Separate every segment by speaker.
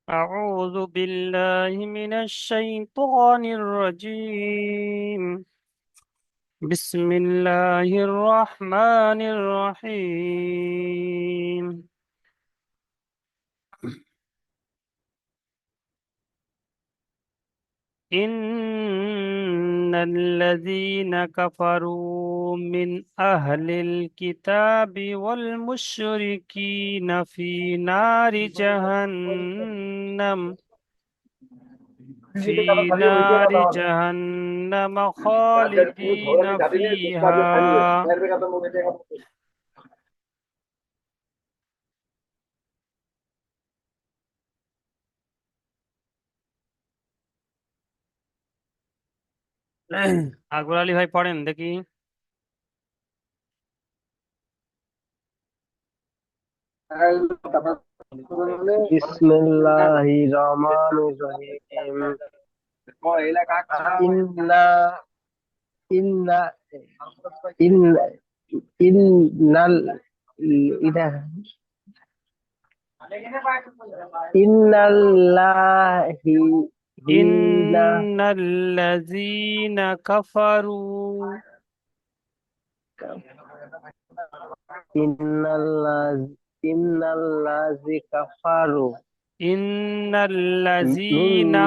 Speaker 1: أعوذ بالله من الشيطان الرجيم. بسم الله الرحمن الرحيم. إن الذين كفروا من أهل الكتاب والمشركين في نار جهنم خالدين فيها. আকবর আলী ভাই পড়েন দেখি।
Speaker 2: বিসমিল্লাহির রহমানির রহিম। ইন্না ইন্না ইন্না ইন্নাল ইদা ইন্নাল্লাহি হিনা
Speaker 1: ইন্নাল্লাযীনা কাফারু
Speaker 2: ইন্নাল্লাহ ইন্নাল্লাযী কাফারু মিন
Speaker 1: ইন্নাল্লাযীনা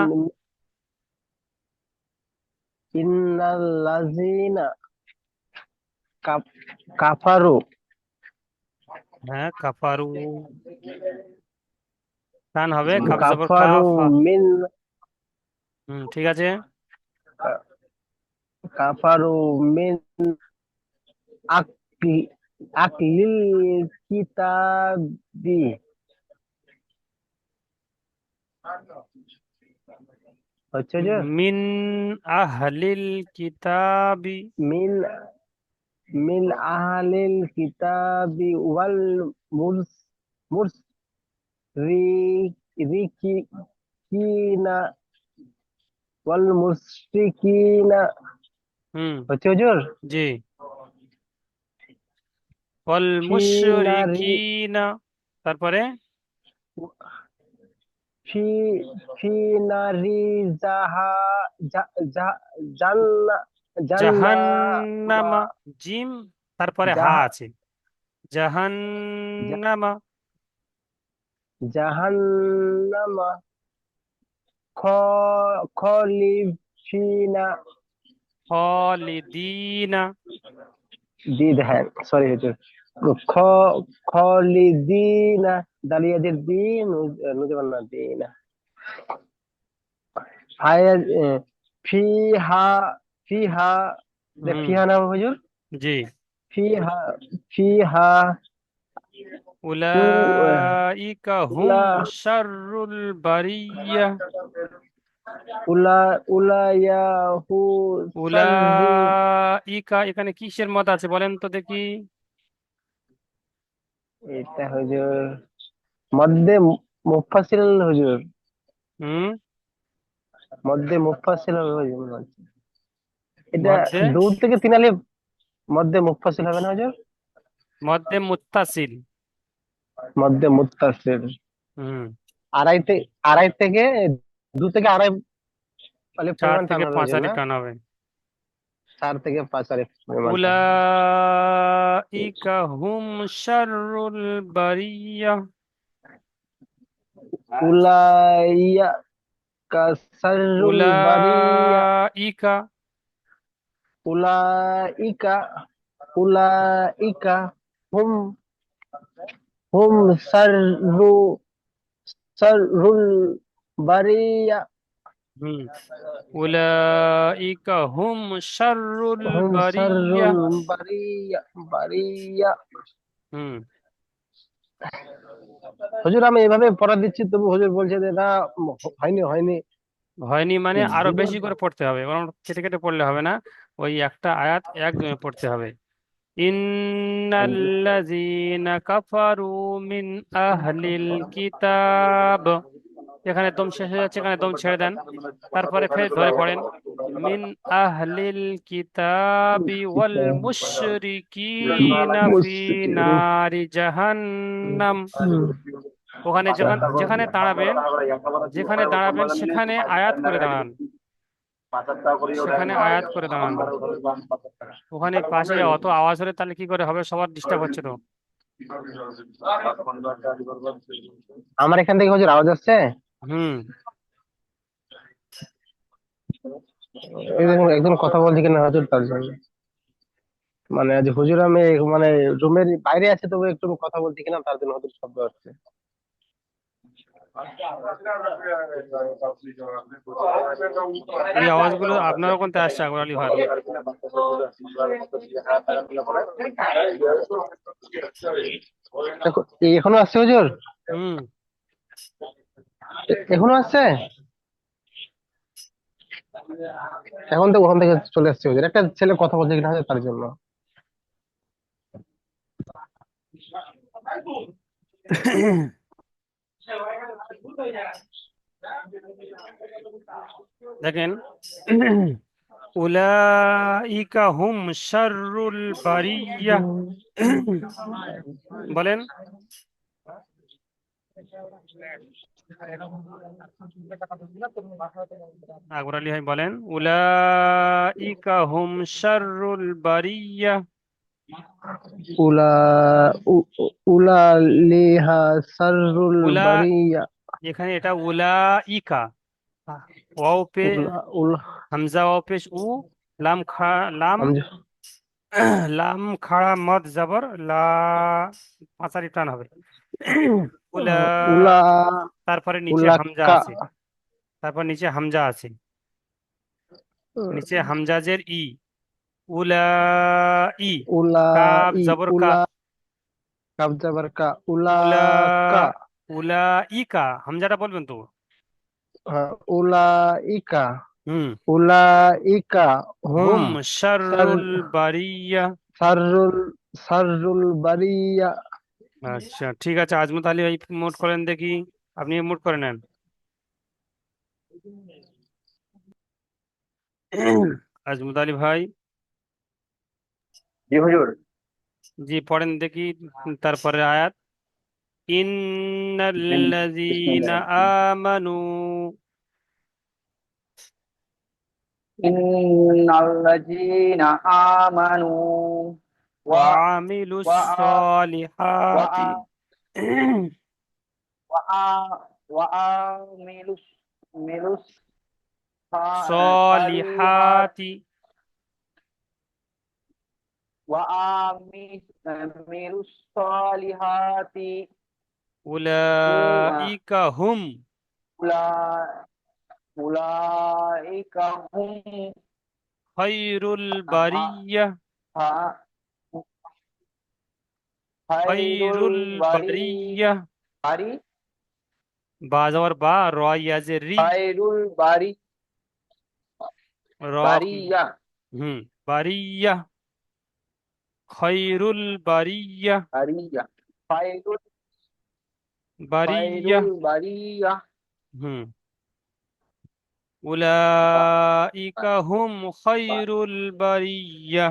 Speaker 2: ইন্নাল্লাযীনা কাফারু
Speaker 1: হ্যাঁ কাফারু টান হবে, কাফ জবর
Speaker 2: কাফারু
Speaker 1: কাফ।
Speaker 2: মিন
Speaker 1: ঠিক আছে।
Speaker 2: কাফারু মিন আকলি আকলিল কিতাবি হচ্ছে যে
Speaker 1: মিন আহলিল কিতাবি
Speaker 2: মিন মিন আহলিল কিতাবি ওয়াল মুরস মুসরিকিনা ওয়াল মুশরিকিনা
Speaker 1: হুম
Speaker 2: হচ্ছে হুজুর
Speaker 1: জি। ওয়াল
Speaker 2: ফি নারি
Speaker 1: মুশরিকিনা, তারপরে
Speaker 2: ফি ফি নারি জাহা জা- জা- জান্না জান্নামা
Speaker 1: জাহান্নামা, জিম তারপরে হা
Speaker 2: জাহা
Speaker 1: আছে,
Speaker 2: জা-
Speaker 1: জাহান্নামা।
Speaker 2: জাহান্নামা খলিফিনা
Speaker 1: খালিদিনা।
Speaker 2: দিদ হ্যাঁ সরি হুজুর খ খলিদিনা দালিয়াদের দিন নুজবান্না দিনা আয়াত ফিহা ফিহা
Speaker 1: হুম
Speaker 2: ফিহা না হুজুর
Speaker 1: জি।
Speaker 2: ফিহা ফিহা তু
Speaker 1: উলাইকা হুম
Speaker 2: উলা
Speaker 1: শাররুল বারিয়া।
Speaker 2: উলা উলায়াহু সাররু
Speaker 1: উলাইকা এখানে কিসের মত আছে বলেন তো দেখি।
Speaker 2: এটা হুজুর মধ্যে মুফাসিল হুজুর
Speaker 1: হুম
Speaker 2: মধ্যে মুফাসিল হুজুর এটা
Speaker 1: মধ্যে
Speaker 2: দূর থেকে তিন আলিফ মধ্যে মুফাসিল হবে না হুজুর
Speaker 1: মধ্যে মুত্তাসিল।
Speaker 2: মধ্যে মুত্তাসিল
Speaker 1: হুম
Speaker 2: আড়াই থেকে দু থেকে আড়াই আলিফ
Speaker 1: চার
Speaker 2: পরিমাণ টান
Speaker 1: থেকে
Speaker 2: হবে
Speaker 1: পাঁচ
Speaker 2: হুজুর না
Speaker 1: আলিফ টান হবে।
Speaker 2: 4 থেকে 5 আলিফ পরিমাণ টান হবে
Speaker 1: উলাইকা হুম শাররুল বারিয়া।
Speaker 2: উলাইয়া কাসারুল বারিয়া
Speaker 1: উলাইকা
Speaker 2: উলাইকা উলাইকা হুম হুম সাররুল বারিয়া
Speaker 1: হুম উলাইকা হুম শাররুল
Speaker 2: হুম
Speaker 1: বারিয়া।
Speaker 2: সাররুল বারিয়া
Speaker 1: হুম
Speaker 2: হুজুর আমি এভাবে পড়া দিচ্ছি তবু হুজুর বলছে যে না হয়নি হয়নি
Speaker 1: হয়নি মানে আরো
Speaker 2: দুবার
Speaker 1: বেশি করে পড়তে হবে, কারণ কেটে কেটে পড়লে হবে না। ওই একটা আয়াত একদমই পড়তে হবে। ইন্নাল্লাযীনা কাফারু মিন আহলিল কিতাব, এখানে দম শেষ হয়ে যাচ্ছে, এখানে দম ছেড়ে দেন, তারপরে ফের ধরে পড়েন। মিন আহলিল কিতাবি ওয়াল মুশরিকিনা ফি নারি জাহান্নাম। ওখানে যেখানে দাঁড়াবেন, যেখানে দাঁড়াবেন সেখানে আয়াত করে দাঁড়ান, সেখানে আয়াত করে দাঁড়ান। ওখানে পাশে অত আওয়াজ হলে তাহলে কি করে হবে, সবার ডিস্টার্ব হচ্ছে তো।
Speaker 2: আমার এখান থেকে হুজুর আওয়াজ আসছে?
Speaker 1: হুম।
Speaker 2: এই দেখুন একজন কথা বলছে কিনা হুজুর, তার জন্য। মানে আজ হুজুর আমি মানে রুমের বাইরে আছে, তবে একটু কথা বলছি কিনা তার জন্য হুজুর শব্দ হচ্ছে।
Speaker 1: এই আওয়াজগুলো আপনার ওখান থেকে আসছে আকবর আলী ভাই।
Speaker 2: এখনো আসছে হুজুর?
Speaker 1: হুম।
Speaker 2: এখনো আসছে? এখন তো ওখান থেকে চলে আসছে হুজুর, একটা ছেলে কথা বলছে কিনা হুজুর, তার জন্য।
Speaker 1: দেখেন, উলাইকা হুম শাররুল বারিয়া। বলেন। আকবর আলী ভাই বলেন, উলাইকা হুম শাররুল বারিয়া।
Speaker 2: উলা উলা লিহা সাররুল
Speaker 1: উলা,
Speaker 2: বারিয়া।
Speaker 1: এখানে এটা উলাইকা, ওয়াও পে
Speaker 2: উলা উলা
Speaker 1: হামজা, ওয়াও পেশ উ, লাম খা, লাম
Speaker 2: হামজা।
Speaker 1: লাম খাড়া মদ জবর লা, পাঁচারি টান হবে। উলা,
Speaker 2: উলা
Speaker 1: তারপরে নিচে হামজা
Speaker 2: উলাক্কা।
Speaker 1: আছে, তারপর নিচে হামজা আছে, নিচে হামজাজের ই। উলা ই,
Speaker 2: উলা
Speaker 1: কাব
Speaker 2: ই
Speaker 1: জবর কা।
Speaker 2: উলা কাবজা বারকা
Speaker 1: উলা,
Speaker 2: উলাকা।
Speaker 1: উলা ইকা, হামজাটা বলবেন তো।
Speaker 2: উলা ইকা।
Speaker 1: হুম।
Speaker 2: উলা ইকা হুম
Speaker 1: হুম
Speaker 2: সার
Speaker 1: শাররুল বারিয়া।
Speaker 2: সাররুল সাররুল বারিয়া।
Speaker 1: আচ্ছা ঠিক আছে, আজমত আলী ভাই মোট করেন দেখি, আপনি মোট করে নেন। আজমত আলী ভাই।
Speaker 3: জি হুজুর।
Speaker 1: জি পড়েন দেখি, তারপরে আয়াত। ইন্নাল্লাযীনা
Speaker 3: বিসমিল্লাহ।
Speaker 1: আমানু
Speaker 3: ইন্নাল্লাযীনা আমানু ওয়া
Speaker 1: ওয়া আমিলুস
Speaker 3: ওয়া ওয়া
Speaker 1: সলিহাতি।
Speaker 3: ওয়া ওয়া আমিলুস মিলুস সালিহাত
Speaker 1: সলিহাতি।
Speaker 3: ওয়া আমিলুস সালিহাতি
Speaker 1: উলাইকা হুম
Speaker 3: উলা উলাইকা হুম
Speaker 1: খায়রুল বারিয়া।
Speaker 3: খায়রুল
Speaker 1: খায়রুল বারিয়া।
Speaker 3: বারি
Speaker 1: বা যাওয়ার বা, র ইয়াজের রি,
Speaker 3: খায়রুল বারি
Speaker 1: র।
Speaker 3: বারিয়া
Speaker 1: হুম। বারিয়া, খায়রুল বারিয়া।
Speaker 3: বারিয়া খায়রুল
Speaker 1: বারিয়া।
Speaker 3: খায়রুল বারিয়া
Speaker 1: হুম। উলাইকা হুম খায়রুল বারিয়া।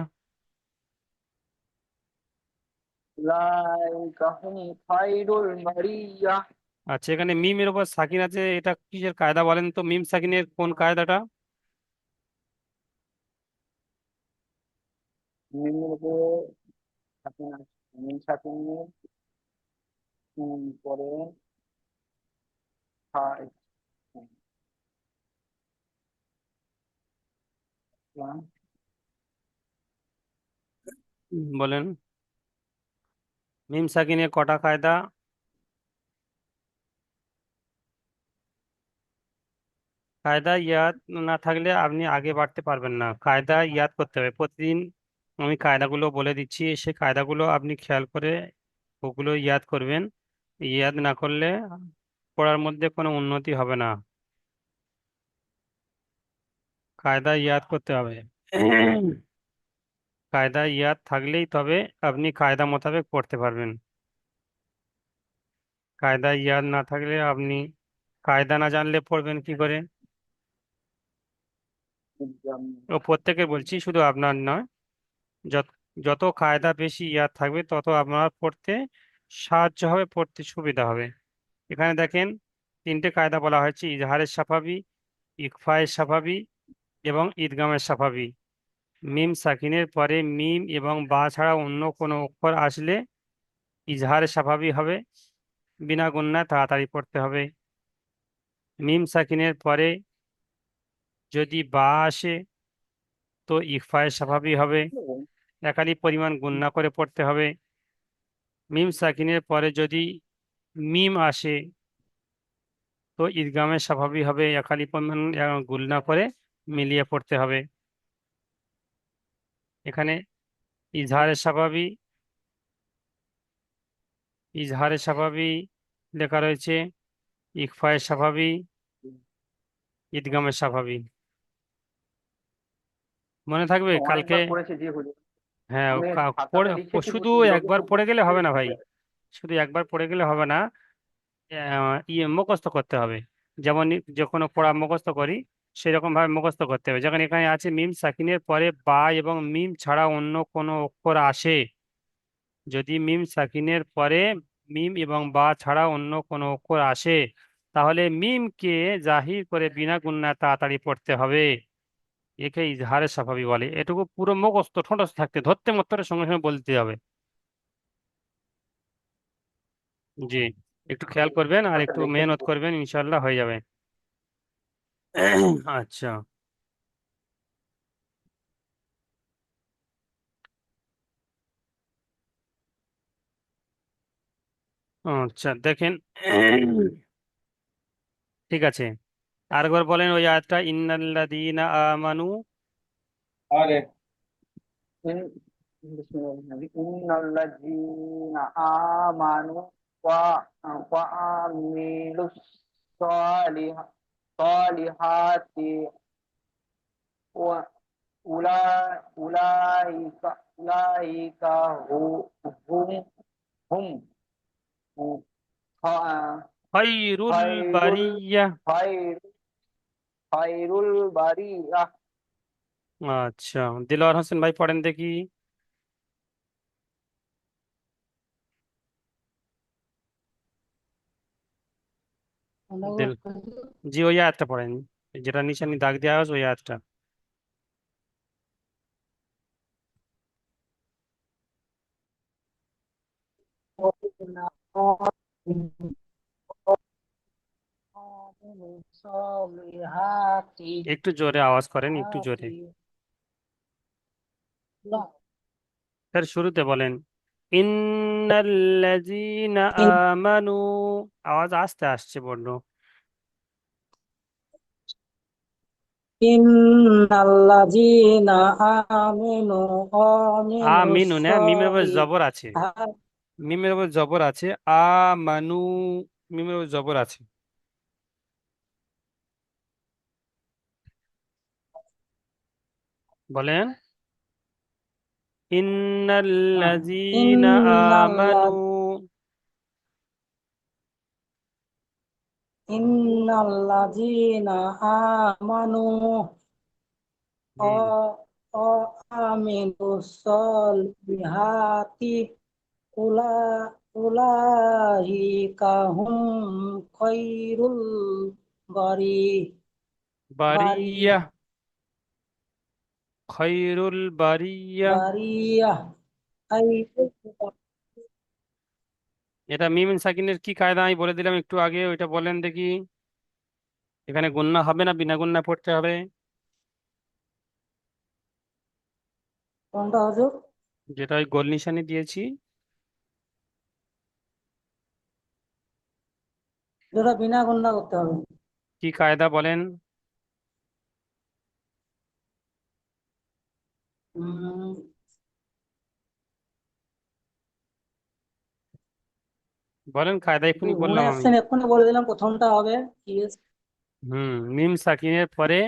Speaker 3: উলাইকা হুম খায়রুল বারিয়া।
Speaker 1: আচ্ছা, এখানে মিমের উপর সাকিন আছে, এটা কিসের কায়দা বলেন তো, মিম সাকিনের কোন কায়দাটা?
Speaker 3: মিমের উপরে সাকিন আছে। মিম সাকিনের পরে খায়
Speaker 1: বলেন, মিম সাকিনের কটা কায়দা? কায়দা ইয়াদ না থাকলে আপনি আগে বাড়তে পারবেন না, কায়দা ইয়াদ করতে হবে প্রতিদিন। আমি কায়দাগুলো বলে দিচ্ছি, সেই কায়দাগুলো আপনি খেয়াল করে ওগুলো ইয়াদ করবেন। ইয়াদ না করলে পড়ার মধ্যে কোনো উন্নতি হবে না, কায়দা ইয়াদ করতে হবে। কায়দা ইয়াদ থাকলেই তবে আপনি কায়দা মোতাবেক পড়তে পারবেন। কায়দা ইয়াদ না থাকলে আপনি, কায়দা না জানলে পড়বেন কি করে? ও প্রত্যেকের বলছি, শুধু আপনার নয়। যত যত কায়দা বেশি ইয়াদ থাকবে তত আপনার পড়তে সাহায্য হবে, পড়তে সুবিধা হবে। এখানে দেখেন তিনটে কায়দা বলা হয়েছে: ইজহারের সাফাবি, ইকফায়ের সাফাবি এবং ইদগামের সাফাবি। মিম সাকিনের পরে মিম এবং বা ছাড়া অন্য কোনো অক্ষর আসলে ইজহারের সাফাবি হবে, বিনা গুণনায় তাড়াতাড়ি পড়তে হবে। মিম সাকিনের পরে যদি বা আসে তো ইকফায়ের সাফাবি হবে, একালি পরিমাণ গুণনা করে পড়তে হবে। মিম সাকিনের পরে যদি মিম আসে তো ঈদগামের স্বাভাবিক হবে, একালি পরিমাণ গুণনা করে মিলিয়ে পড়তে হবে। এখানে ইজহারের স্বাভাবিক, ইজহারের স্বাভাবিক লেখা রয়েছে, ইকফায়ের স্বাভাবিক, ঈদগামের স্বাভাবিক। মনে থাকবে কালকে?
Speaker 3: অনেকবার পড়েছি জি হুজুর।
Speaker 1: হ্যাঁ,
Speaker 3: আমি খাতাতে লিখেছি
Speaker 1: শুধু
Speaker 3: যোগে
Speaker 1: একবার
Speaker 3: খুব
Speaker 1: পড়ে গেলে হবে না
Speaker 3: লিখেছি
Speaker 1: ভাই, শুধু একবার পড়ে গেলে হবে না, মুখস্থ করতে হবে। যেমন যে কোনো পড়া মুখস্থ করি সেরকম ভাবে মুখস্থ করতে হবে। যখন এখানে আছে মিম সাকিনের পরে বা এবং মিম ছাড়া অন্য কোনো অক্ষর আসে, যদি মিম সাকিনের পরে মিম এবং বা ছাড়া অন্য কোনো অক্ষর আসে, তাহলে মিমকে জাহির করে বিনা গুণনায় তাড়াতাড়ি পড়তে হবে। একে ইজহারের স্বাভাবিক বলে। এটুকু পুরো মুখস্থ ঠোঁটস্থ থাকতে, ধরতে মত্তরের সঙ্গে সঙ্গে বলতে হবে। জি, একটু খেয়াল করবেন আর
Speaker 3: খাতাতে
Speaker 1: একটু
Speaker 3: লিখেছি।
Speaker 1: মেহনত করবেন, ইনশাল্লাহ হয়ে যাবে। আচ্ছা, আচ্ছা দেখেন, ঠিক আছে, আরেকবার বলেন ওই আয়াতটা, ইন্নাল্লাযীনা আমানু।
Speaker 3: আরে ইন্নাল্লাযীনা আমানু ওয়া ওয়া আমিলুস সালিহাতি ওয়া উলাইকা হুম হুম
Speaker 1: খায়রুল
Speaker 3: খায়রুল
Speaker 1: বারিয়া।
Speaker 3: খায়র খায়রুল বারিয়াহ।
Speaker 1: আচ্ছা, দিলওয়ার হোসেন ভাই পড়েন দেখি। দিল, জি ওই আয়াতটা পড়েন, যেটা নিশানি দাগ দেওয়া আছে ওই আয়াতটা। একটু জোরে আওয়াজ করেন, একটু জোরে। তার শুরুতে বলেন, ইন্নাল্লাযীনা আমানু। আওয়াজ আস্তে আসছে বড্ড।
Speaker 4: ইন্নাল্লাযীনা আমানু ওয়া আমিলুস
Speaker 1: আমিনু না, মিমের উপর জবর আছে,
Speaker 4: সলিহাতি।
Speaker 1: মিমের উপর জবর আছে। মানু, মিমের উপর জবর আছে। বলেন, ইন্নাল্লাযীনা আমানু।
Speaker 4: ইন্নাল্লাযীনা আমানু
Speaker 1: হুম,
Speaker 4: ওয়া আমিলুস সলিহাতি উলা উলাইকা হুম খায়রুল বারি বারি
Speaker 1: বারিয়া, খৈরুল বারিয়া।
Speaker 4: বারিয়া।
Speaker 1: এটা মিম সাকিনের কি কায়দা আমি বলে দিলাম একটু আগে, ওইটা বলেন দেখি। এখানে গুণনা হবে না বিনা গুণনা পড়তে হবে?
Speaker 4: কোনটা হুজুর?
Speaker 1: যেটা ওই গোল নিশানি দিয়েছি।
Speaker 4: যেটা বিনা গণনা করতে হবে।
Speaker 1: কি কায়দা বলেন?
Speaker 4: উম,
Speaker 1: বলেন কায়দা, এক্ষুনি
Speaker 4: মনে
Speaker 1: বললাম আমি।
Speaker 4: আসছেন, এক্ষুনি বলে দিলাম প্রথমটা হবে কি
Speaker 1: মিম সাকিনের পরে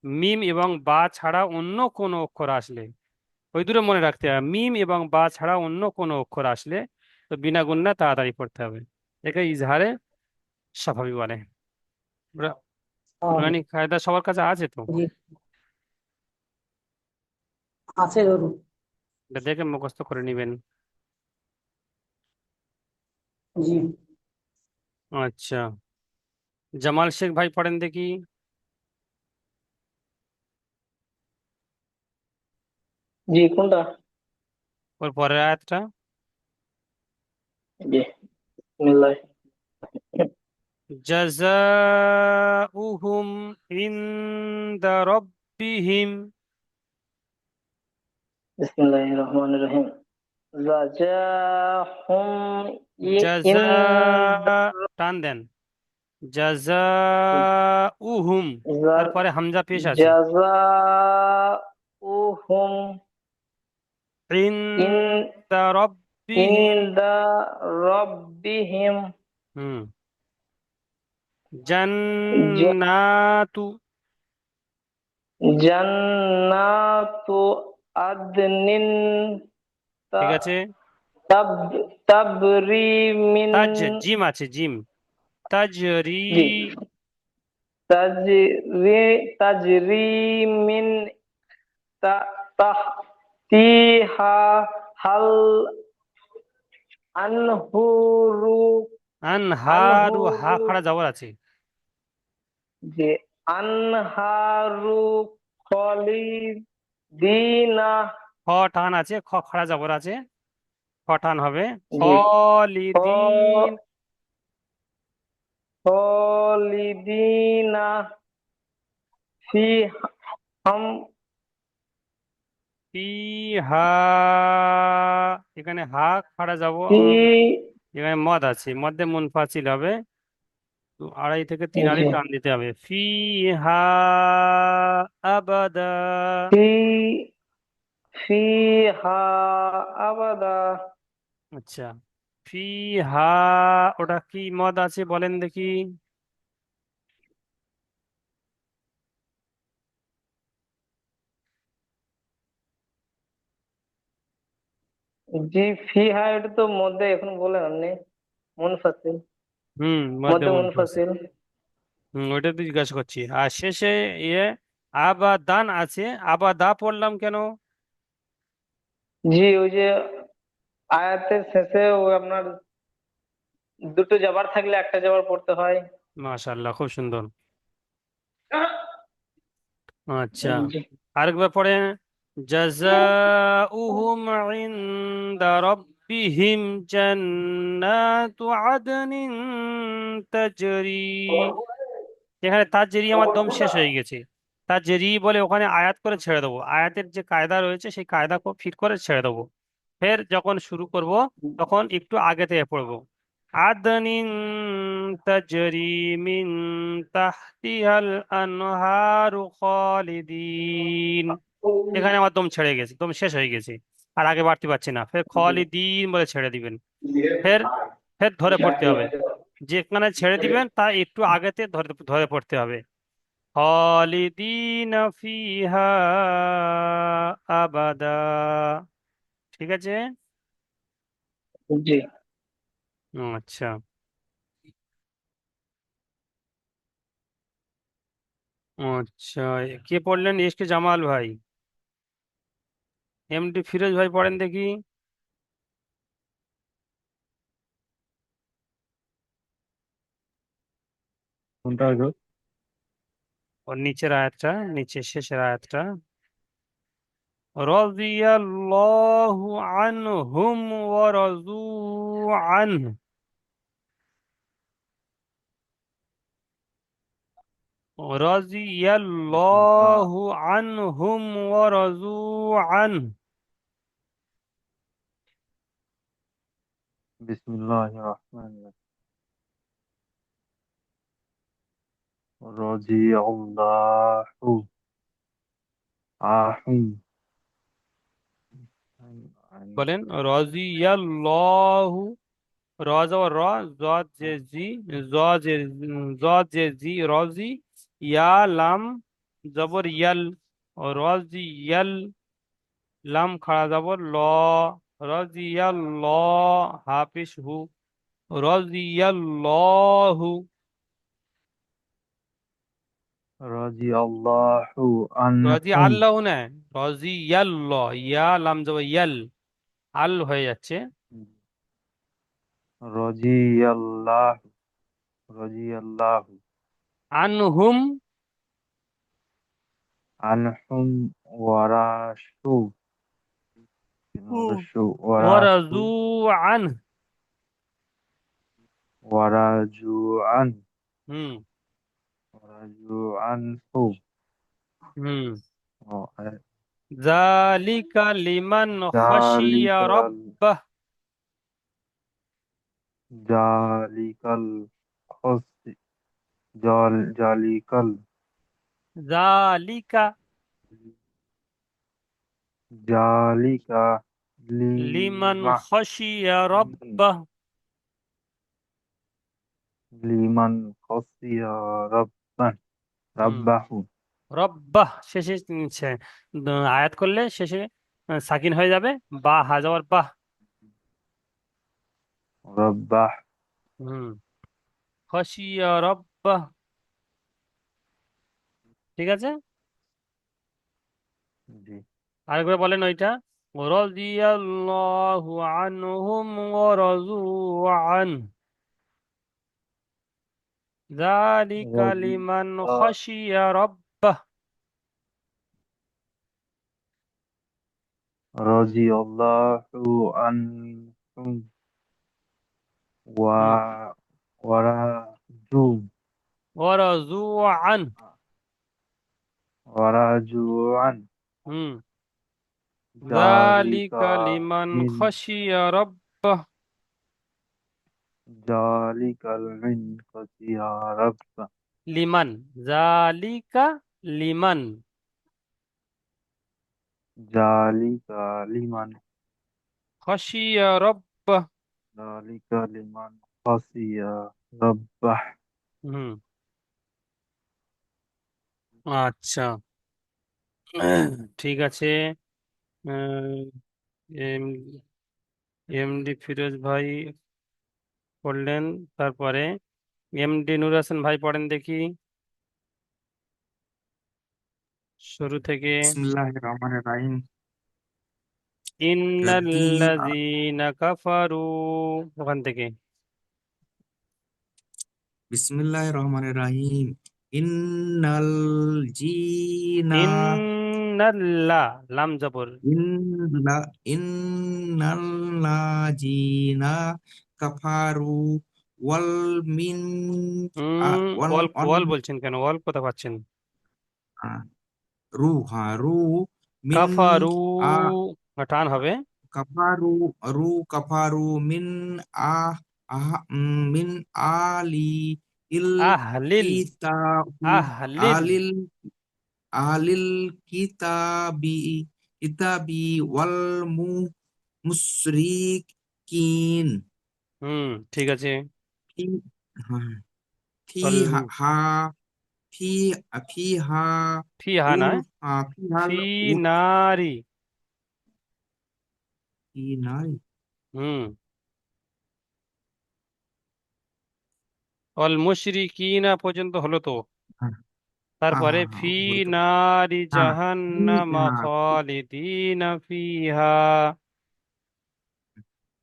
Speaker 1: মিম এবং বা ছাড়া অন্য কোনো অক্ষর আসলে, ওই দুটো মনে রাখতে হবে, মিম এবং বা ছাড়া অন্য কোনো অক্ষর আসলে তো বিনা গুণনা তাড়াতাড়ি পড়তে হবে। একে ইজহারে স্বাভাবিক বলে। ওরা-
Speaker 4: হবে।
Speaker 1: নুরানি কায়দা সবার কাছে আছে তো?
Speaker 4: জি, আছে ধরুন।
Speaker 1: এটা দেখে মুখস্থ করে নিবেন।
Speaker 4: জি।
Speaker 1: আচ্ছা, জামাল শেখ ভাই পড়েন দেখি
Speaker 3: জি কোনটা?
Speaker 1: ওর পরের আয়াতটা।
Speaker 3: জি বিসমিল্লাহ।
Speaker 1: জাযাউহুম ইনদা রাব্বিহিম।
Speaker 3: বিসমিল্লাহির রহমানির রহিম। জাযাহুম
Speaker 1: জাযা,
Speaker 3: ইন
Speaker 1: টান দেন, জাযাউহুম, তারপরে হামজা পেশ আছে,
Speaker 3: জাযাউহুম ইন
Speaker 1: ইনদা রাব্বিহিম।
Speaker 3: ইনদা রাব্বিহিম
Speaker 1: হুম, জান্নাতু,
Speaker 3: জান্নাতু আদনিন
Speaker 1: ঠিক আছে,
Speaker 3: তাব তাবরি মিন
Speaker 1: জিম আছে, জিম, তাজরি,
Speaker 3: জি তাজরি তাজরি মিন তাহতিহা হাল আনহুরু
Speaker 1: আনহারু, হা
Speaker 3: আনহুরু
Speaker 1: খাড়া জবর আছে,
Speaker 3: যে আনহারু খলিদিনা
Speaker 1: খ টান আছে, খ খাড়া জবর আছে, খ টান হবে,
Speaker 3: জি
Speaker 1: খালিদিন,
Speaker 3: খলিদিনা ফিহাম
Speaker 1: ফিহা, এখানে হা খাড়া যাব,
Speaker 3: ফি
Speaker 1: এখানে মদ আছে, মধ্যে মুনফাসিল হবে, তো আড়াই থেকে তিন আলি
Speaker 3: জি
Speaker 1: টান দিতে হবে, ফিহা আবাদা।
Speaker 3: ফি ফিহা আবাদা
Speaker 1: আচ্ছা, ফিহা, ওটা কি মদ আছে বলেন দেখি।
Speaker 3: জি ফিহা এটা তো মধ্যে এখন বলেন আপনি মুনফাসিল
Speaker 1: হুম, মধ্যে
Speaker 3: মধ্যে
Speaker 1: মুনফাসিল।
Speaker 3: মুনফাসিল
Speaker 1: হুম, ওইটা তো জিজ্ঞাসা করছি, আর শেষে ইয়ে আবাদান আছে, আবাদা পড়লাম কেন?
Speaker 3: জি ওই যে আয়াতের শেষে ও আপনার দুটো জবর থাকলে একটা জবর পড়তে হয়।
Speaker 1: মাশাআল্লাহ, খুব সুন্দর। আচ্ছা,
Speaker 3: জি
Speaker 1: আরেকবার পড়েন, জাযাউহুম ইনদা রাব্বিহিম জান্নাতু আদনিন তাজরি। এখানে তাজরি আমার দম শেষ হয়ে গেছে, তাজরি বলে ওখানে আয়াত করে ছেড়ে দেবো, আয়াতের যে কায়দা রয়েছে সেই কায়দা ফিট করে ছেড়ে দেবো, ফের যখন শুরু করব তখন একটু আগে থেকে পড়বো, আদনিন তাজরি মিন তাহতিহাল আনহারু খালিদিন। এখানে আমার দম ছেড়ে গেছে, দম শেষ হয়ে গেছে, আর আগে বাড়তে পারছি না, ফের খালিদিন বলে ছেড়ে দিবেন, ফের ফের ধরে পড়তে হবে, যেখানে ছেড়ে দিবেন তা একটু আগেতে ধরে ধরে পড়তে হবে, খালিদিন ফিহা আবাদা। ঠিক আছে।
Speaker 3: জি
Speaker 1: আচ্ছা, আচ্ছা, কে পড়লেন? এসকে জামাল ভাই। এমডি ফিরোজ ভাই পড়েন দেখি
Speaker 2: কোনটা হলো?
Speaker 1: ওর নিচের আয়াতটা, নিচের শেষের আয়াতটা, রাদিয়াল্লাহু আনহুম ওয়া রাযু আনহু, রাদিয়াল্লাহু আনহুম ওয়া রাযু আনহু।
Speaker 2: বিসমিল্লাহির রহমানির রহিম। রাদিয়াল্লাহু আহুম
Speaker 1: বলেন, রাদিয়াল্লাহু, র যাওয়ার র, জজ জে জি, জ জে, জ জে জি, রজি, ইয়া লাম জবর ইয়াল, রজি ইয়াল, লাম খাড়া জবর ল, রজি ইয়াল ল, হাফিস হু, রজি ইয়াল হু,
Speaker 2: রাদিয়াল্লাহু
Speaker 1: রজি
Speaker 2: আনহুম
Speaker 1: আল্লাহ না, রজি ইয়াল ল, ইয়া লাম জবর ইয়াল, আল হয়ে যাচ্ছে,
Speaker 2: রাদিয়াল্লাহু
Speaker 5: রাদিয়াল্লাহু
Speaker 1: আনহুম
Speaker 5: আনহুম ওয়ারাশু ওয়ারাশু ওয়ারাশু
Speaker 1: ওয়ারাজু আন
Speaker 5: ওয়ারাজু আন
Speaker 1: হুম
Speaker 5: ওয়ারাজু আনহু
Speaker 1: হুম
Speaker 5: ও
Speaker 1: যালিকা লিমান খাশিয়া
Speaker 5: জালিকাল
Speaker 1: রাব্বাহ
Speaker 5: জালিকাল খসি জালিকাল
Speaker 1: যালিকা
Speaker 5: জালিকা
Speaker 1: লিমান
Speaker 5: লিমা
Speaker 1: খাশিয়া রাব্বাহ
Speaker 5: লিমান খসিয়া রাব্বান
Speaker 1: হুম
Speaker 5: রাব্বাহু
Speaker 1: রব্বাহ শেষে নিচ্ছে আয়াত করলে শেষে সাকিন হয়ে যাবে বা হাজার বাহ
Speaker 5: রাব্বাহ
Speaker 1: হুম খাশিয়া রাব্বাহ ঠিক আছে
Speaker 5: জি
Speaker 1: আরেকবার বলেন ওইটা রাদিয়াল্লাহু আনহুম ওয়া রাযু আন যালিকা লিমান
Speaker 5: রাদিয়াল্লাহ
Speaker 1: খাশিয়া রাব্বাহ
Speaker 5: রাদিয়াল্লাহু আনহুম ওয়া
Speaker 1: হুম
Speaker 5: ওয়ারাজু
Speaker 1: ওয়া রাযু আন
Speaker 5: ওয়ারাজু আন
Speaker 1: হুম
Speaker 5: জালিকা
Speaker 1: যালিকা লিমান
Speaker 5: মিন
Speaker 1: খাশিয়া রাব্বাহ
Speaker 5: জালিকাল মিন খসিয়া রাব্বাহ
Speaker 1: লিমান যালিকা লিমান
Speaker 5: জালিকা লিমান
Speaker 1: খাশিয়া রাব্বাহ
Speaker 5: জালিকা লিমান খসিয়া রাব্বাহ
Speaker 1: হুম আচ্ছা ঠিক আছে এমডি ফিরোজ ভাই পড়লেন তারপরে এমডি নূর হাসান ভাই পড়েন দেখি শুরু থেকে
Speaker 6: বিসমিল্লাহির রহমানির রহিম যদি
Speaker 1: ইন্নাল্লাযীনা কাফারু ওখান থেকে
Speaker 6: বিসমিল্লাহির রহমানির রহিম ইন্নাল জিনা
Speaker 1: ইন্নাল্লা লাম জবর
Speaker 6: ইন্না ইন্নাল্লাজিনা কাফারু ওয়াল মিন ওয়াল
Speaker 1: ওয়াল
Speaker 6: অন
Speaker 1: ওয়াল বলছেন কেন ওয়াল কোথা পাচ্ছেন
Speaker 6: রু রু মিন
Speaker 1: কাফারু
Speaker 6: আ
Speaker 1: টান হবে
Speaker 6: কাফারু কাফারু মিন আহ মিন আলি ইল
Speaker 1: আহলিল
Speaker 6: কিতাবি
Speaker 1: আহলিল
Speaker 6: আলিল আলিল কিতাবি কিতাবি ওয়াল মুশরিকিন
Speaker 1: ঠিক আছে
Speaker 6: ফি হ্যাঁ, ফি
Speaker 1: ওয়াল
Speaker 6: হা ফি ফিহা
Speaker 1: ফিহা না
Speaker 6: ফিহাল
Speaker 1: ফি নারি
Speaker 6: ফি নারি
Speaker 1: হুম অল মুশরিকিনা পর্যন্ত হলো তো
Speaker 6: হ্যাঁ
Speaker 1: তারপরে ফি
Speaker 6: ভুল তো
Speaker 1: নারি
Speaker 6: হ্যাঁ ফি
Speaker 1: জাহান্নামা খালিদিনা ফিহা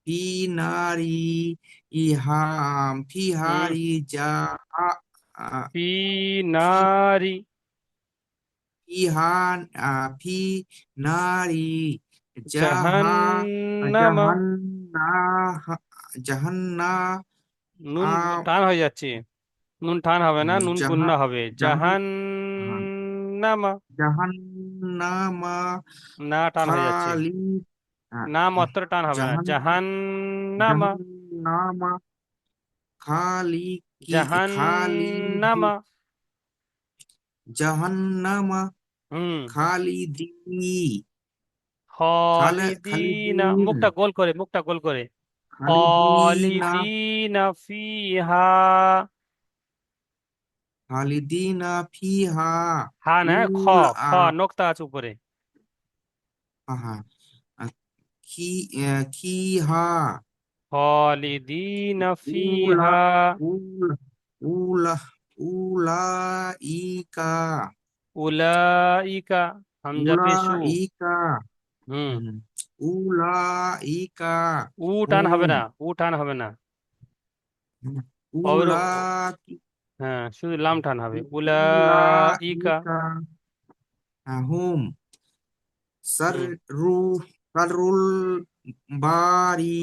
Speaker 6: ফি নারি ইহা
Speaker 1: হুম
Speaker 6: ফিহারি যা
Speaker 1: ফি
Speaker 6: ফি
Speaker 1: নারি
Speaker 6: ফিহান ফি নারি জাহা
Speaker 1: জাহান্নামা
Speaker 6: জাহান্নাহ জাহান্না
Speaker 1: নুন
Speaker 6: আ
Speaker 1: টান হয়ে যাচ্ছে নুন টান হবে না নুন
Speaker 6: জাহান
Speaker 1: গুন্না হবে
Speaker 6: জাহান হ্যাঁ,
Speaker 1: জাহান্নামা
Speaker 6: জাহান্নামা
Speaker 1: না টান হয়ে যাচ্ছে
Speaker 6: খালি আহ,
Speaker 1: না মাত্র টান হবে না
Speaker 6: জাহান
Speaker 1: জাহান্নামা
Speaker 6: জাহান্নামা খালি খালি
Speaker 1: জাহান্নামা
Speaker 6: জাহান্নামা
Speaker 1: হুম
Speaker 6: খালিদি
Speaker 1: খালিদিনা
Speaker 6: খালিদিন
Speaker 1: মুখটা গোল করে
Speaker 6: খালিদিনা
Speaker 1: খালিদিনা ফিহা
Speaker 6: খালিদিনা ফিহা
Speaker 1: হা না খ
Speaker 6: উল
Speaker 1: খ নোক্তা আছে উপরে
Speaker 6: আহা কি কিহা
Speaker 1: খালিদিনা
Speaker 6: উলা
Speaker 1: ফিহা
Speaker 6: উলা উলা উলাইকা
Speaker 1: উলাইকা হামজা পেশু
Speaker 6: উলাইকা
Speaker 1: হুম
Speaker 6: হুম, উলাইকা
Speaker 1: উ টান হবে
Speaker 6: হুম
Speaker 1: না উ টান হবে না অবরোহ,
Speaker 6: উলাকি
Speaker 1: হ্যাঁ শুধু লাম টান হবে, উলাইকা।
Speaker 6: উলাইকা হুম
Speaker 1: হুম,
Speaker 6: সাররু সাররুল বারি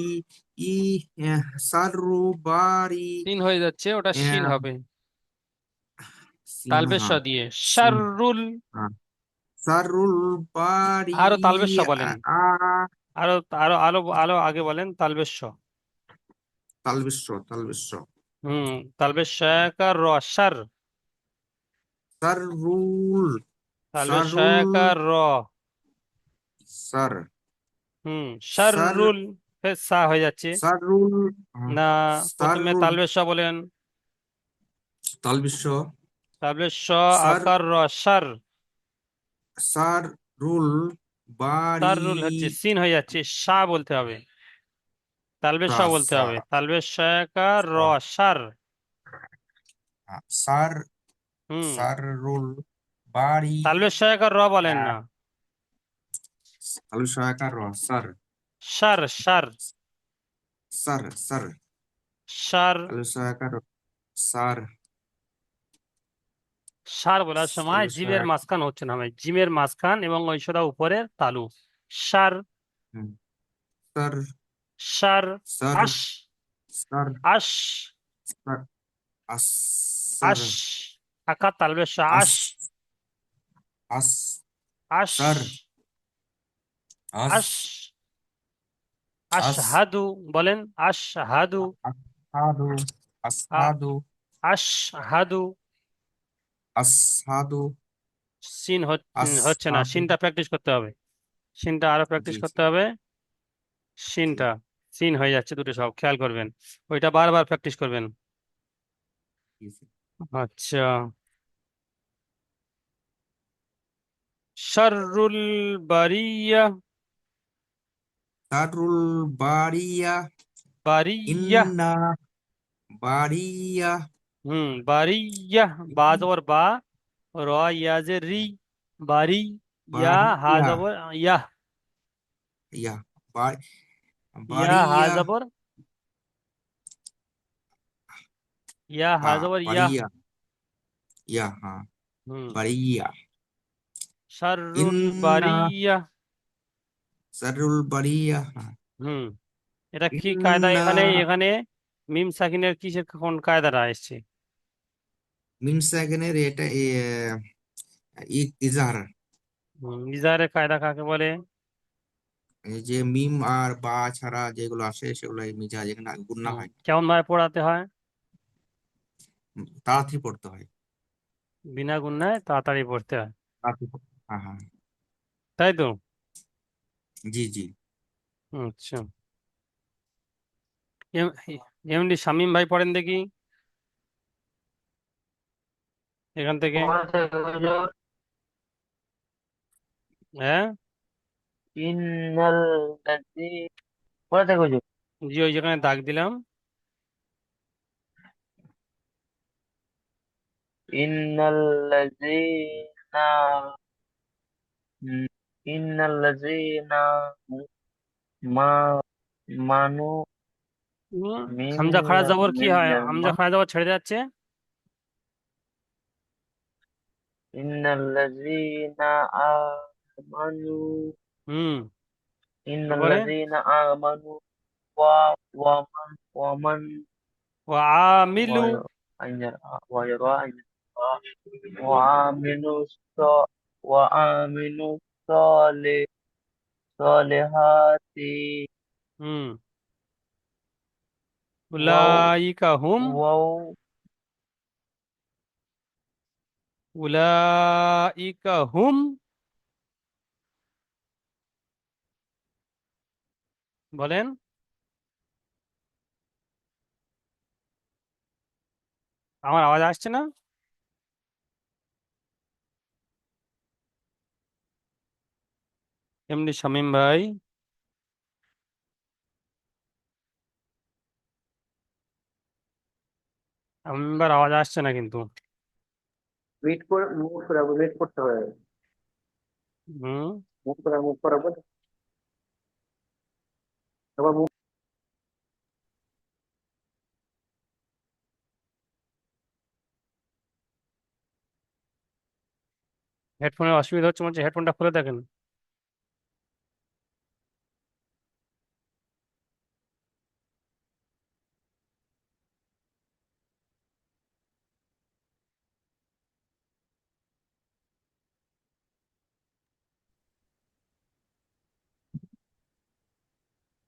Speaker 6: ই সাররু বারি
Speaker 1: সিন হয়ে যাচ্ছে, ওটা শিন
Speaker 6: আহ,
Speaker 1: হবে
Speaker 6: সিন
Speaker 1: তালবেশ শ
Speaker 6: হ্যাঁ
Speaker 1: দিয়ে,
Speaker 6: সিন
Speaker 1: শাররুল।
Speaker 6: হ্যাঁ সাররুল বারি
Speaker 1: আরো তালবেশ শ বলেন,
Speaker 6: আ আ-
Speaker 1: আরো আরো আলো আলো আগে বলেন তালবেশ শ।
Speaker 6: তালবিশ্ব
Speaker 1: হুম, তালবেশ শয়াকার র, শার।
Speaker 6: সাররুল
Speaker 1: তালবেশ
Speaker 6: সাররুল
Speaker 1: শয়াকার র।
Speaker 6: সার
Speaker 1: হুম,
Speaker 6: সার
Speaker 1: শাররুল, ফের সা হয়ে যাচ্ছে
Speaker 6: সাররুল
Speaker 1: না। প্রথমে
Speaker 6: সাররুল
Speaker 1: তালবেশ শ বলেন,
Speaker 6: তালবিশ্ব
Speaker 1: তালবেশ শ
Speaker 6: সার
Speaker 1: আকার র, শার।
Speaker 6: সাররুল বারি
Speaker 1: শাররুল হচ্ছে সিন হয়ে যাচ্ছে, শা বলতে হবে, তালবেশ শ বলতে
Speaker 6: সা
Speaker 1: হবে, তালবেশ শয়াকার র, শার।
Speaker 6: সার
Speaker 1: হুম,
Speaker 6: সাররুল বারি
Speaker 1: তালবেশ শয়াকার র বলেন না,
Speaker 6: আলু সহায়কার র সার
Speaker 1: শার শার
Speaker 6: সার সার
Speaker 1: শার।
Speaker 6: আলু সহায়কার সার
Speaker 1: সার বলার সময়
Speaker 6: আলু
Speaker 1: জিভের
Speaker 6: সহায়ক
Speaker 1: মাঝখান হচ্ছে না ভাই, জিমের মাঝখান এবং ওই সোজা উপরের তালু। সার,
Speaker 6: সার
Speaker 1: সার।
Speaker 6: সার
Speaker 1: আশ,
Speaker 6: সার
Speaker 1: আশ,
Speaker 6: সার আস সার
Speaker 1: আশ, আকার তালবেশ শ,
Speaker 6: আস
Speaker 1: আশ,
Speaker 6: আস
Speaker 1: আশ,
Speaker 6: সার আস
Speaker 1: আশ।
Speaker 6: আস
Speaker 1: আশহাদু বলেন, আশহাদু।
Speaker 6: আসাদু
Speaker 1: আ-
Speaker 6: আসাদু
Speaker 1: আশহাদু।
Speaker 6: আসাদু
Speaker 1: সিন হচ্ছে না,
Speaker 6: আসাদু
Speaker 1: সিনটা প্র্যাকটিস করতে হবে, সিনটা আরো
Speaker 6: জি
Speaker 1: প্র্যাকটিস
Speaker 6: জি
Speaker 1: করতে হবে।
Speaker 6: জি
Speaker 1: সিনটা, সিন হয়ে যাচ্ছে দুটো সব, খেয়াল করবেন, ওইটা বারবার প্র্যাকটিস করবেন।
Speaker 6: জি জি।
Speaker 1: আচ্ছা, শাররুল বারিয়া,
Speaker 6: সারুল বারিয়া
Speaker 1: বারিয়া।
Speaker 6: ইন্না বারিয়া
Speaker 1: বারিয়া, বা জবর বা, র ইয়া যে রি, বারি, ইয়া হা
Speaker 6: বারিয়া
Speaker 1: জবর ইয়া,
Speaker 6: ইয়া বা
Speaker 1: ইয়া হা
Speaker 6: বারিয়া
Speaker 1: জবর, ইয়া হা
Speaker 6: হ্যাঁ
Speaker 1: জবর ইয়া।
Speaker 6: বারিয়া ইয়া হ্যাঁ
Speaker 1: হুম,
Speaker 6: বারিয়া
Speaker 1: শাররুল
Speaker 6: ইন্না
Speaker 1: বারিয়া।
Speaker 6: সারুল বারিয়া হ্যাঁ
Speaker 1: হুম, এটা কি কায়দা
Speaker 6: ইন্না
Speaker 1: এখানে, এখানে মিম সাকিনের কিসের কোন কায়দাটা এসছে?
Speaker 6: মিন সেকেন্ডের এটা ইজাহার
Speaker 1: ইজাহারের কায়দা কাকে বলে?
Speaker 6: এই যে মিম আর বা ছাড়া যেগুলো আসে সেগুলো মিজা যেখানে গুণনা হয় না
Speaker 1: কেমন ভাবে পড়াতে হয়?
Speaker 6: তাড়াতাড়ি পড়তে হয়
Speaker 1: বিনা গুণায় তাড়াতাড়ি পড়তে হয়,
Speaker 6: হ্যাঁ হ্যাঁ
Speaker 1: তাই তো?
Speaker 6: জি জি
Speaker 1: আচ্ছা, এম- এমডি শামীম ভাই পড়েন দেখি এখান থেকে। হ্যাঁ,
Speaker 3: ইন্নাল্লাযী পড়ে থাকো হুজুর।
Speaker 1: জি, ওই যেখানে দাগ দিলাম।
Speaker 3: ইন্নাল্লাযীনা ইন্নাল্লাযীনা মা মানু
Speaker 1: হামজা খাড়া
Speaker 3: মিন
Speaker 1: জবর কি হয়?
Speaker 3: মিনাল
Speaker 1: হামজা
Speaker 3: মা
Speaker 1: খাড়া জবর ছেড়ে যাচ্ছে।
Speaker 3: ইন্নাল্লাযীনা আমানু
Speaker 1: হুম, তারপরে
Speaker 3: ইন্নাল্লাযীনা আমানু ওয়া ওয়ামান ওয়ামান
Speaker 1: ও আমিলু।
Speaker 3: ওয়া আইনার ওয়া ইয়ারা ওয়া আমিনু স ওয়া আমিনু সলে সলেহাতি
Speaker 1: হুম,
Speaker 3: ওয়াও
Speaker 1: উলাইকা হুম,
Speaker 3: ওয়াও
Speaker 1: উলাইকা হুম বলেন। আমার আওয়াজ আসছে না? এমডি শামীম ভাই, আমার আওয়াজ আসছে না কিন্তু।
Speaker 2: ওয়েট করে মুভ করাবো, ওয়েট করতে হবে,
Speaker 1: হুম,
Speaker 2: মুভ করাবো আবার
Speaker 1: হেডফোনের অসুবিধা হচ্ছে মনে হচ্ছে, হেডফোনটা খুলে দেখেন।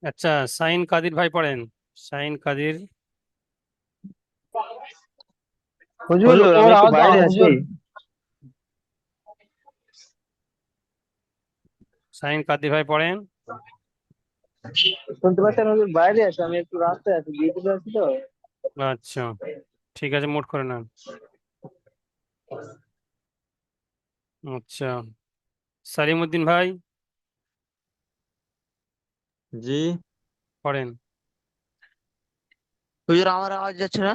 Speaker 1: আচ্ছা, সাইন কাদির ভাই পড়েন। সাইন কাদির।
Speaker 2: হুজুর
Speaker 3: হুজুর
Speaker 2: ওর
Speaker 3: আমি একটু
Speaker 2: আওয়াজ
Speaker 3: বাইরে আছি।
Speaker 2: হুজুর।
Speaker 1: সাইন কাদির ভাই পড়েন।
Speaker 3: শুনতে পাচ্ছেন হুজুর? বাইরে আছি, আমি একটু রাস্তায় আছি, ডিউটিতে আছি তো।
Speaker 1: আচ্ছা, ঠিক আছে, মুট করে নেন। আচ্ছা, সালিমউদ্দিন ভাই
Speaker 5: জি।
Speaker 1: পড়েন।
Speaker 7: হুজুর আমার আওয়াজ যাচ্ছে না?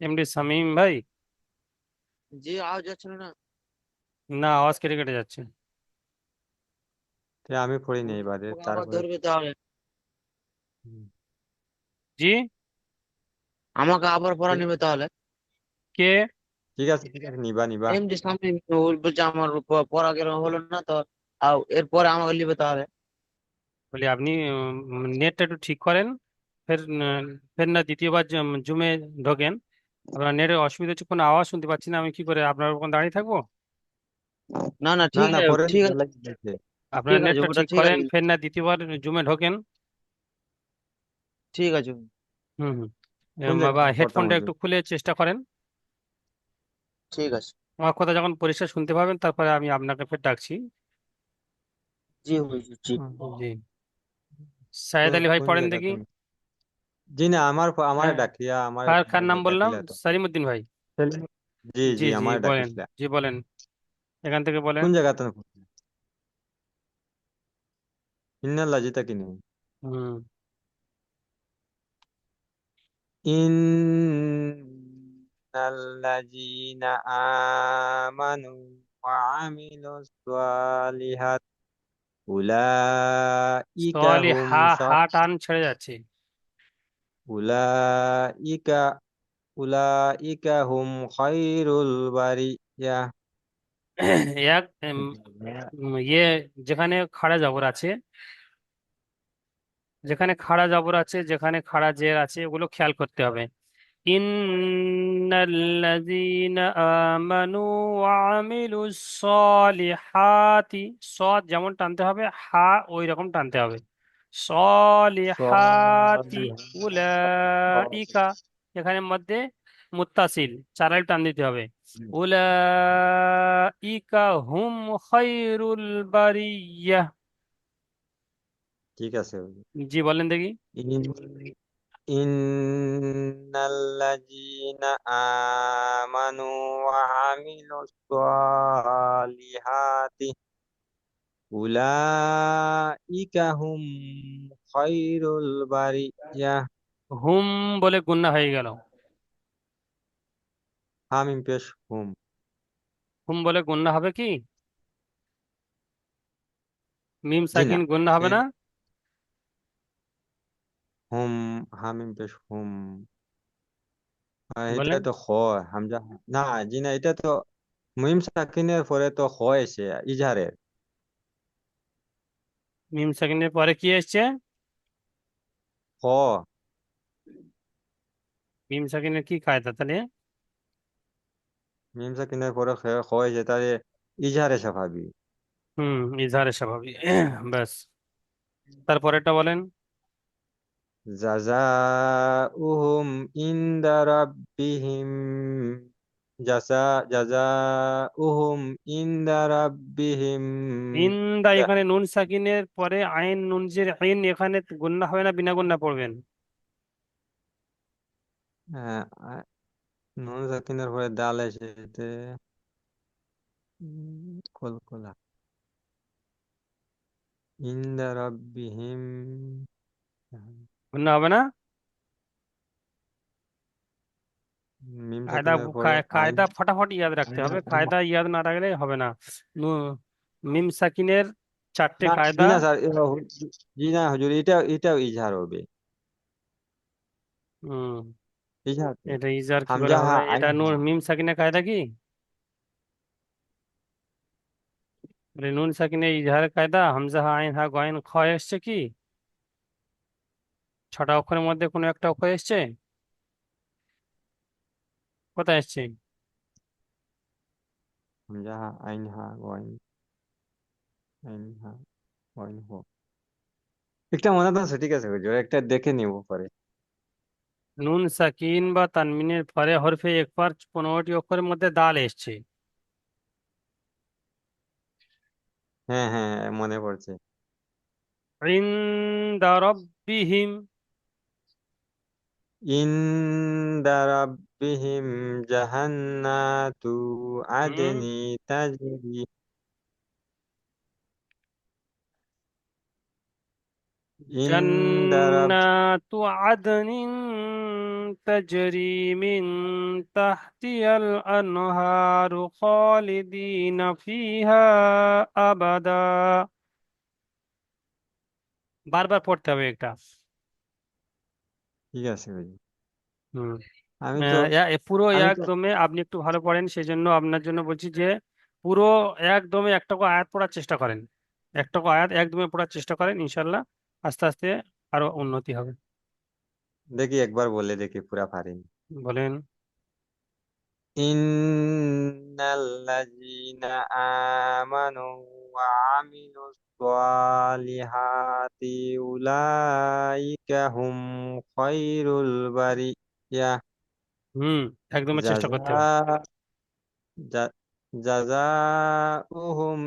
Speaker 1: এমডি শামীম ভাই।
Speaker 7: জি আওয়াজ যাচ্ছে না?
Speaker 1: না, আওয়াজ কেটে কেটে যাচ্ছে।
Speaker 5: আমি পড়িনি এবারে,
Speaker 7: আমাকে আবার
Speaker 5: তারপরে
Speaker 7: ধরবে তাহলে?
Speaker 5: হুম,
Speaker 1: জি।
Speaker 7: আমাকে আবার পড়া
Speaker 5: ঠিক
Speaker 7: নেবে তাহলে?
Speaker 1: কে?
Speaker 5: ঠিক আছে, ঠিক আছে, নিবা নিবা।
Speaker 7: এমডি সামনে বলছে আমার পড়া কেন হলো না তো, এরপরে আমাকে নিবে তাহলে?
Speaker 1: বলি আপনি নেটটা একটু ঠিক করেন। ফের ফের না দ্বিতীয়বার জুমে ঢোকেন। আপনার নেটের অসুবিধা হচ্ছে, কোনো আওয়াজ শুনতে পাচ্ছি না, আমি কি করে আপনার ওখানে দাঁড়িয়ে থাকবো?
Speaker 7: না না
Speaker 5: না
Speaker 7: ঠিক
Speaker 5: না,
Speaker 7: আছে,
Speaker 5: পরে
Speaker 7: ঠিক
Speaker 5: ভালো
Speaker 7: আছে,
Speaker 1: আপনার
Speaker 7: ঠিক আছে
Speaker 1: নেটটা
Speaker 7: ওটা
Speaker 1: ঠিক
Speaker 7: ঠিক
Speaker 1: করেন,
Speaker 7: আছে,
Speaker 1: ফের না দ্বিতীয়বার জুমে ঢোকেন।
Speaker 7: ঠিক আছে,
Speaker 1: হুম হুম।
Speaker 5: কোন
Speaker 1: বাবা,
Speaker 5: জায়গায় পড়তাম
Speaker 1: হেডফোনটা
Speaker 5: হুজুর?
Speaker 1: একটু খুলে চেষ্টা করেন।
Speaker 7: ঠিক আছে।
Speaker 1: আমার কথা যখন পরিষ্কার শুনতে পাবেন, তারপরে আমি আপনাকে ফের ডাকছি।
Speaker 7: জি হুজুর জি।
Speaker 1: জি। সায়েদ আলী ভাই
Speaker 5: কোন
Speaker 1: পড়েন দেখি।
Speaker 5: জায়গাতে? জি না, আমার
Speaker 1: হ্যাঁ,
Speaker 5: ডাকিয়া, আমার
Speaker 1: কার কার নাম বললাম?
Speaker 5: ডাকিলা তো।
Speaker 1: সালিমউদ্দিন ভাই।
Speaker 5: জি
Speaker 1: জি
Speaker 5: জি,
Speaker 1: জি,
Speaker 5: আমার
Speaker 1: বলেন।
Speaker 5: ডাকিছিলা।
Speaker 1: জি বলেন, এখান থেকে বলেন।
Speaker 5: কোন জায়গাতে? ইন্নাল্লাহ জিতা কিনি।
Speaker 1: হুম।
Speaker 5: ইন্নাল্লাযীনা আমানু ওয়া আমিলুস সালিহাত উলাইকা
Speaker 1: সলি
Speaker 5: হুম
Speaker 1: হা
Speaker 5: সা
Speaker 1: হা টান ছেড়ে যাচ্ছে।
Speaker 5: উলাইকা উলাইকা হুম খায়রুল বারিয়াহ।
Speaker 1: এক ইয়ে, যেখানে খাড়া জবর আছে, যেখানে খাড়া জবর আছে, যেখানে খাড়া জের আছে, ওগুলো খেয়াল করতে হবে। ইন্নাল্লাযীনা আমানু ওয়া আমিলুস সলিহাতি, সদ যেমন টানতে হবে, হা ওই রকম টানতে হবে। সলিহাতি উলাইকা, এখানে মধ্যে মুত্তাসিল চারাল টান দিতে হবে। উলাইকা হুম খায়রুল বারিয়াহ।
Speaker 5: ঠিক আছে হুজুর।
Speaker 1: জি বলেন দেখি।
Speaker 5: ইন- ইন্নাল্লাযীনা আমানু ওয়া আমিলুস সালিহাতি উলাইকা হুম খায়রুল বারিয়াহ।
Speaker 1: হুম বলে গুন্না হয়ে গেল।
Speaker 5: হামিম পেশ হুম।
Speaker 1: হুম বলে গুন্না হবে কি? মিম
Speaker 5: জি না,
Speaker 1: সাকিন গুন্না হবে
Speaker 5: এই
Speaker 1: না?
Speaker 5: হুম, হামিম পেশ হুম। এটা
Speaker 1: বলেন।
Speaker 5: তো খ, হামজা। না, জি না, এটা তো মিম সাকিনের পরে তো খ এসে ইজহারের।
Speaker 1: মিম সাকিনের পরে কি এসছে?
Speaker 5: খ।
Speaker 1: মিম সাকিনের কি কায়দা তাহলে?
Speaker 5: মিম সাকিনের পরে খ এসে তাহলে ইজহারে স্বাভাবিক।
Speaker 1: হুম, ইজহারে স্বাভাবিক। ব্যাস, তারপরেরটা বলেন।
Speaker 5: জাযাউহুম ইনদা রাব্বিহিম জাযাউহুম ইনদা রাব্বিহিম
Speaker 1: ইন্দা, এখানে নুন সাকিনের পরে আইন নুন জের আইন, এখানে গুন্না হবে না বিনা গুন্না পড়বেন?
Speaker 5: আহ, আহ, নুন সাকিনের পরে দাল এসেছে কলকলা ইনদা রাব্বিহিম।
Speaker 1: গুন্না হবে না।
Speaker 5: মিম
Speaker 1: কায়দা
Speaker 5: সাকিনের পরে আইন।
Speaker 1: কায়দা ফটাফট ইয়াদ রাখতে হবে, কায়দা ইয়াদ না রাখলে হবে না। মিম সাকিনের চারটে
Speaker 5: না, জি
Speaker 1: কায়দা।
Speaker 5: না স্যার, জি না হুজুর, এটাও ইজহার হবে।
Speaker 1: হুম।
Speaker 5: ইজহার তো
Speaker 1: এটা ইজার কি করে
Speaker 5: হামজা
Speaker 1: হবে?
Speaker 5: হা
Speaker 1: এটা
Speaker 5: আইন হা।
Speaker 1: মিম সাকিনের কায়দা কি? নুন সাকিনে ইজহারের কায়দা হামজা হা আইন হা গয়েন খ এসছে কি? 6টা অক্ষরের মধ্যে কোনো একটা অক্ষর এসছে? কোথায় এসছে?
Speaker 5: হামজা হা আইন হা গইন আইন হা গইন হো। একটা মনে আছে, ঠিক আছে হুজুর, একটা দেখে নিব পরে।
Speaker 1: নুন সাকিন বা তানমিনের পরে হরফে একবার 15টি অক্ষরের মধ্যে দাল এসছে।
Speaker 5: হ্যাঁ হ্যাঁ হ্যাঁ, মনে পড়ছে।
Speaker 1: ইনদা রাব্বিহিম।
Speaker 5: ইনদা রাব্বিহিম জাহান্নাতু
Speaker 1: হুম
Speaker 5: আদনি তাজরি। ইনদা রাব
Speaker 1: জান্নাতু আদনিন তাজরি মিন তাহতিহাল আনহারু খালিদিনা ফিহা আবাদা। বারবার পড়তে হবে এটা।
Speaker 5: ঠিক আছে হুজুর।
Speaker 1: হুম
Speaker 5: আমি তো
Speaker 1: পুরো
Speaker 5: আমি তো
Speaker 1: একদমে আপনি একটু ভালো পড়েন, সেই জন্য আপনার জন্য বলছি যে পুরো একদমে একটা করে আয়াত পড়ার চেষ্টা করেন। একটা করে আয়াত একদমে পড়ার চেষ্টা করেন, ইনশাল্লাহ আস্তে আস্তে আরো উন্নতি হবে।
Speaker 5: দেখি, একবার বলে দেখি পুরা পারিনি।
Speaker 1: বলেন।
Speaker 5: ইন্নাল্লাযীনা আমানু ওয়া আমিলুস সালিহাতি উলাইকা হুম খায়রুল বারিয়াহ।
Speaker 1: হুম একদমে চেষ্টা
Speaker 5: জাযা
Speaker 1: করতে হবে।
Speaker 5: জা- জাযাউহুম